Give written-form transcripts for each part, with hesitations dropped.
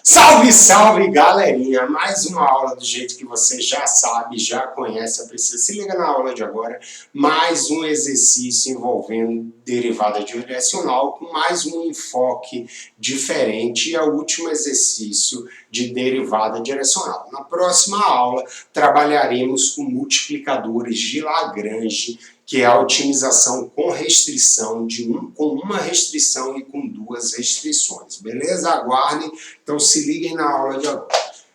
Salve, salve, galerinha! Mais uma aula do jeito que você já sabe, já conhece, a precisa. Se liga na aula de agora, mais um exercício envolvendo derivada direcional, com mais um enfoque diferente e é o último exercício de derivada direcional. Na próxima aula, trabalharemos com multiplicadores de Lagrange, que é a otimização com restrição, com uma restrição e com duas restrições. Beleza? Aguardem. Então se liguem na aula de agora.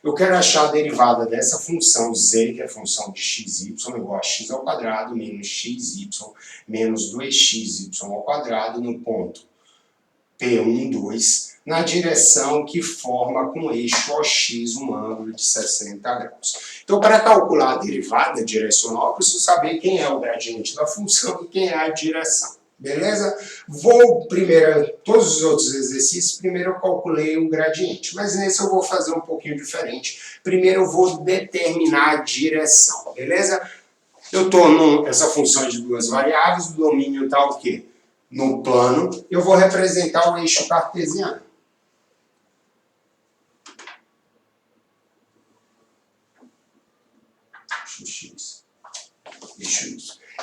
Eu quero achar a derivada dessa função z, que é a função de xy, igual a x ao quadrado, menos xy, menos 2xy ao quadrado, no ponto P1, 2, na direção que forma com o eixo OX um ângulo de 60 graus. Então, para calcular a derivada direcional, eu preciso saber quem é o gradiente da função e quem é a direção. Beleza? Vou primeiro, todos os outros exercícios, primeiro eu calculei o gradiente, mas nesse eu vou fazer um pouquinho diferente. Primeiro eu vou determinar a direção, beleza? Eu estou essa função de duas variáveis, o domínio está o quê? No plano, eu vou representar o eixo cartesiano. Eixo X.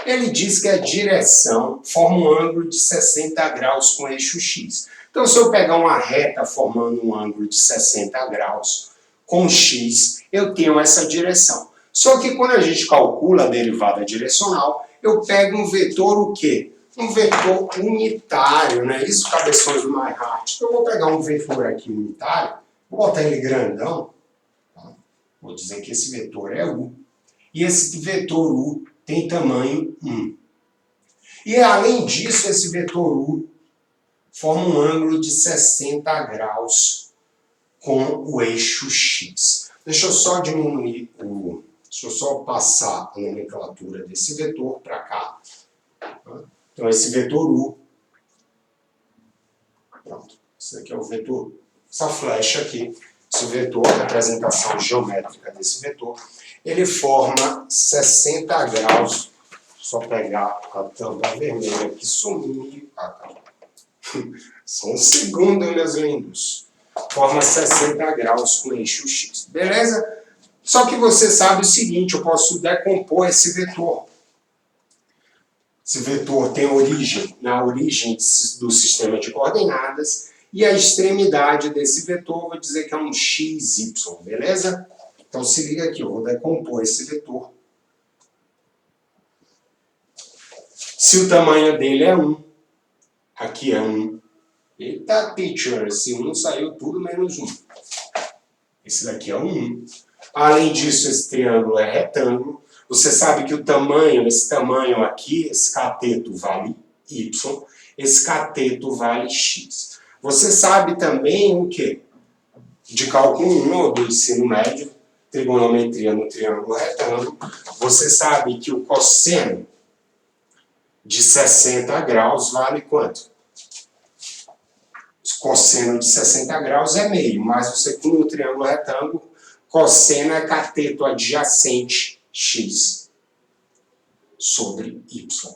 Ele diz que a direção forma um ângulo de 60 graus com eixo X. Então, se eu pegar uma reta formando um ângulo de 60 graus com X, eu tenho essa direção. Só que quando a gente calcula a derivada direcional, eu pego um vetor o quê? Um vetor unitário, né? Isso, cabeções do MyHeart. Então, eu vou pegar um vetor aqui unitário, vou botar ele grandão, tá? Vou dizer que esse vetor é U. E esse vetor U tem tamanho 1. E, além disso, esse vetor U forma um ângulo de 60 graus com o eixo X. Deixa eu só diminuir deixa eu só passar a nomenclatura desse vetor para cá. Então, esse vetor U, pronto, esse aqui é o vetor U. Essa flecha aqui, esse vetor, a representação geométrica desse vetor, ele forma 60 graus, só pegar a tampa vermelha que sumiu, só um segundo, meus lindos, forma 60 graus com eixo X, beleza? Só que você sabe o seguinte, eu posso decompor esse vetor. Esse vetor tem origem na origem do sistema de coordenadas e a extremidade desse vetor, vou dizer que é um xy, beleza? Então se liga aqui, eu vou decompor esse vetor. Se o tamanho dele é 1, aqui é 1. Eita, teacher, esse 1 saiu tudo menos 1. Esse daqui é 1. Além disso, esse triângulo é retângulo. Você sabe que o tamanho, esse tamanho aqui, esse cateto vale y, esse cateto vale x. Você sabe também o quê? De cálculo 1 ou do ensino médio, trigonometria no triângulo retângulo, você sabe que o cosseno de 60 graus vale quanto? O cosseno de 60 graus é meio, mas você com o triângulo retângulo, cosseno é cateto adjacente x sobre y.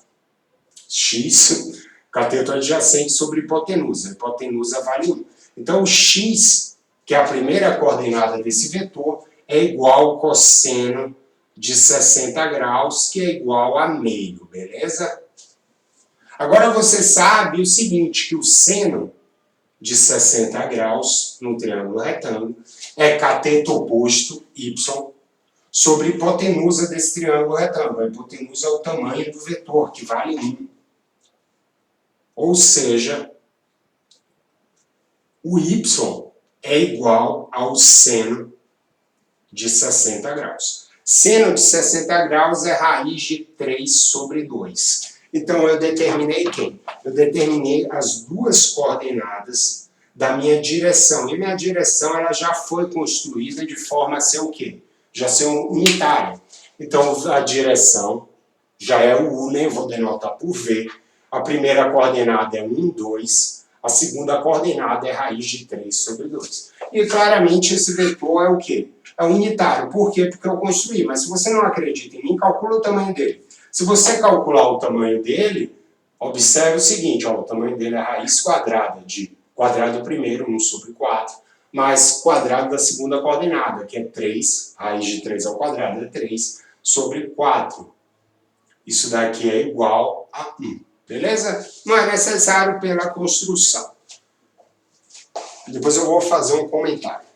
X, cateto adjacente sobre hipotenusa. Hipotenusa vale 1. Então, o x, que é a primeira coordenada desse vetor, é igual ao cosseno de 60 graus, que é igual a meio, beleza? Agora você sabe o seguinte, que o seno de 60 graus no triângulo retângulo é cateto oposto, y, sobre a hipotenusa desse triângulo retângulo. A hipotenusa é o tamanho do vetor, que vale 1. Ou seja, o y é igual ao seno de 60 graus. Seno de 60 graus é raiz de 3 sobre 2. Então, eu determinei quem? Eu determinei as duas coordenadas da minha direção. E minha direção ela já foi construída de forma a ser o quê? Já ser unitária. Então, a direção já é o U, né? Vou denotar por V. A primeira coordenada é 1, 2. A segunda coordenada é raiz de 3 sobre 2. E, claramente, esse vetor é o quê? É unitário. Por quê? Porque eu construí. Mas se você não acredita em mim, calcula o tamanho dele. Se você calcular o tamanho dele, observe o seguinte, ó, o tamanho dele é a raiz quadrada de quadrado primeiro, 1 sobre 4, mais quadrado da segunda coordenada, que é 3, raiz de 3 ao quadrado é 3, sobre 4. Isso daqui é igual a 1, beleza? Não é necessário pela construção. Depois eu vou fazer um comentário.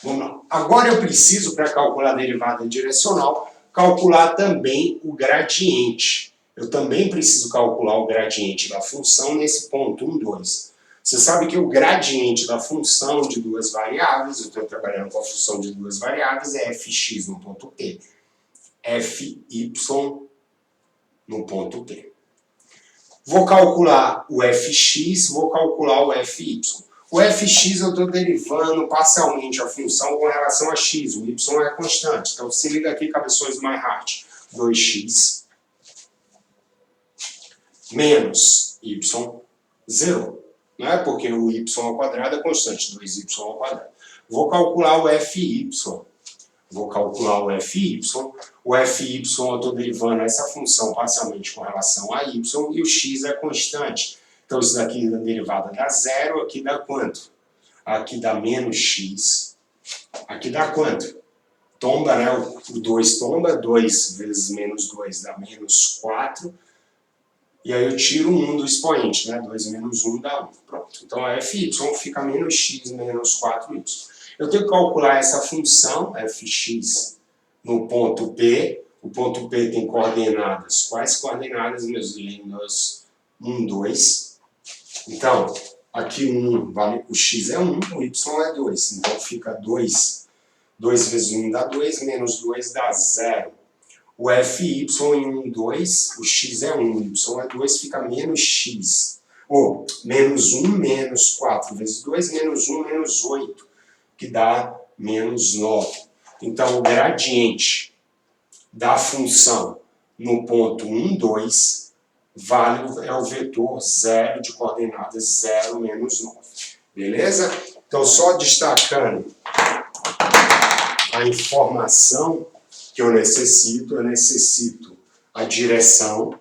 Vamos lá. Agora eu preciso, para calcular a derivada direcional, calcular também o gradiente. Eu também preciso calcular o gradiente da função nesse ponto 1, 2. Você sabe que o gradiente da função de duas variáveis, eu estou trabalhando com a função de duas variáveis, é fx no ponto P, fy no ponto P. Vou calcular o fx, vou calcular o fy. O fx eu estou derivando parcialmente a função com relação a x, o y é constante. Então se liga aqui, cabeções do MyHeart. 2x menos y, 0. Não é porque o y ao quadrado é constante, 2y ao quadrado. Vou calcular o fy. Vou calcular o fy. O fy eu estou derivando essa função parcialmente com relação a y e o x é constante. Então isso daqui da derivada dá 0, aqui dá quanto? Aqui dá menos x. Aqui dá quanto? Tomba, né? O 2 tomba, 2 vezes menos 2 dá menos 4. E aí eu tiro 1 do expoente, né? 2 menos 1 dá 1. Pronto. Então a fy fica menos x menos 4y. Eu tenho que calcular essa função, fx, no ponto P. O ponto P tem coordenadas. Quais coordenadas, meus lindos? 1, 2. Então, aqui 1, vale, o x é 1, o y é 2. Então fica 2. 2 vezes 1 dá 2, menos 2 dá 0. O fy em 1, 2, o x é 1, o y é 2, fica menos x. Ou, menos 1, menos 4 vezes 2, menos 1, menos 8, que dá menos 9. Então, o gradiente da função no ponto 1, 2, é o vetor 0 de coordenadas 0, menos 9. Beleza? Então, só destacando a informação que eu necessito a direção,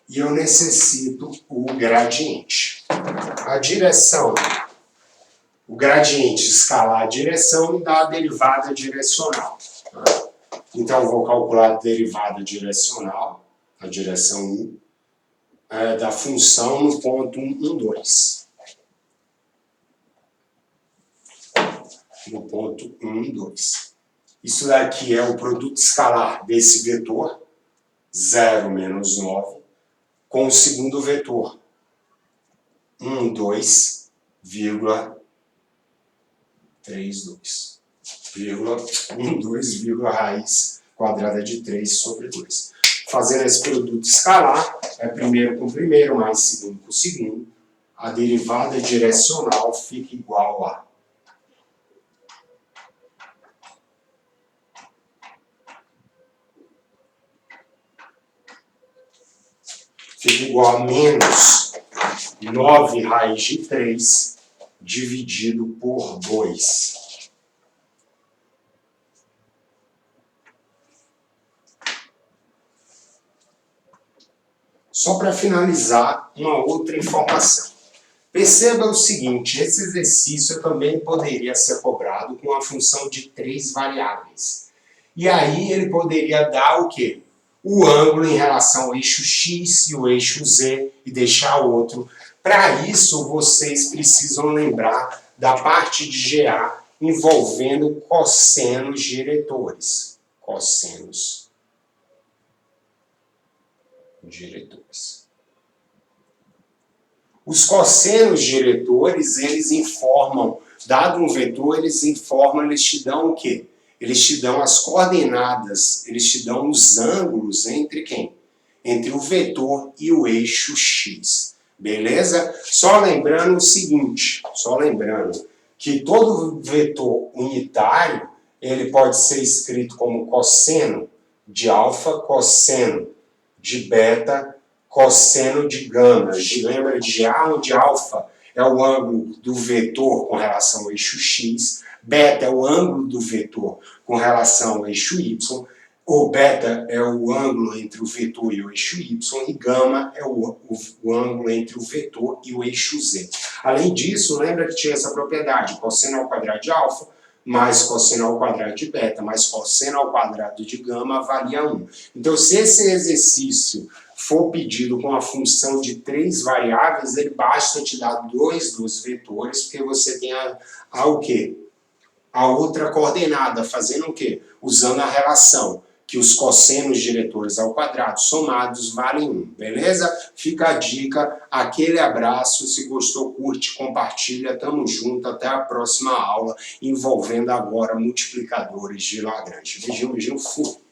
e eu necessito o gradiente. A direção, o gradiente escalar a direção me dá a derivada direcional. Então eu vou calcular a derivada direcional, a direção 1, da função no ponto 1, 2. No ponto 1, 2. Isso daqui é o produto escalar desse vetor, 0 menos 9, com o segundo vetor, 1, 2, 32. 1, 2, raiz quadrada de 3 sobre 2. Fazendo esse produto escalar, é primeiro com primeiro, mais segundo com segundo, a derivada direcional fica igual a menos 9 raiz de 3 dividido por 2. Só para finalizar, uma outra informação. Perceba o seguinte, esse exercício também poderia ser cobrado com a função de 3 variáveis. E aí ele poderia dar o quê? O ângulo em relação ao eixo X e o eixo Z e deixar outro. Para isso, vocês precisam lembrar da parte de GA envolvendo cossenos diretores. Cossenos diretores. Os cossenos diretores, eles informam, dado um vetor, eles te dão o quê? Eles te dão as coordenadas, eles te dão os ângulos entre quem? Entre o vetor e o eixo X. Beleza? Só lembrando o seguinte, que todo vetor unitário, ele pode ser escrito como cosseno de alfa, cosseno de beta, cosseno de gama. Lembra de A onde alfa é o ângulo do vetor com relação ao eixo X, beta é o ângulo do vetor com relação ao eixo Y, O beta é o ângulo entre o vetor e o eixo y, e gama é o ângulo entre o vetor e o eixo z. Além disso, lembra que tinha essa propriedade, cosseno ao quadrado de alfa mais cosseno ao quadrado de beta mais cosseno ao quadrado de gama valia 1. Então, se esse exercício for pedido com a função de 3 variáveis, ele basta te dar 2 dos vetores, porque você tem o quê? A outra coordenada, fazendo o quê? Usando a relação que os cossenos diretores ao quadrado somados valem 1, beleza? Fica a dica, aquele abraço, se gostou, curte, compartilha, tamo junto, até a próxima aula, envolvendo agora multiplicadores de Lagrange. Beijinho, beijinho, fui!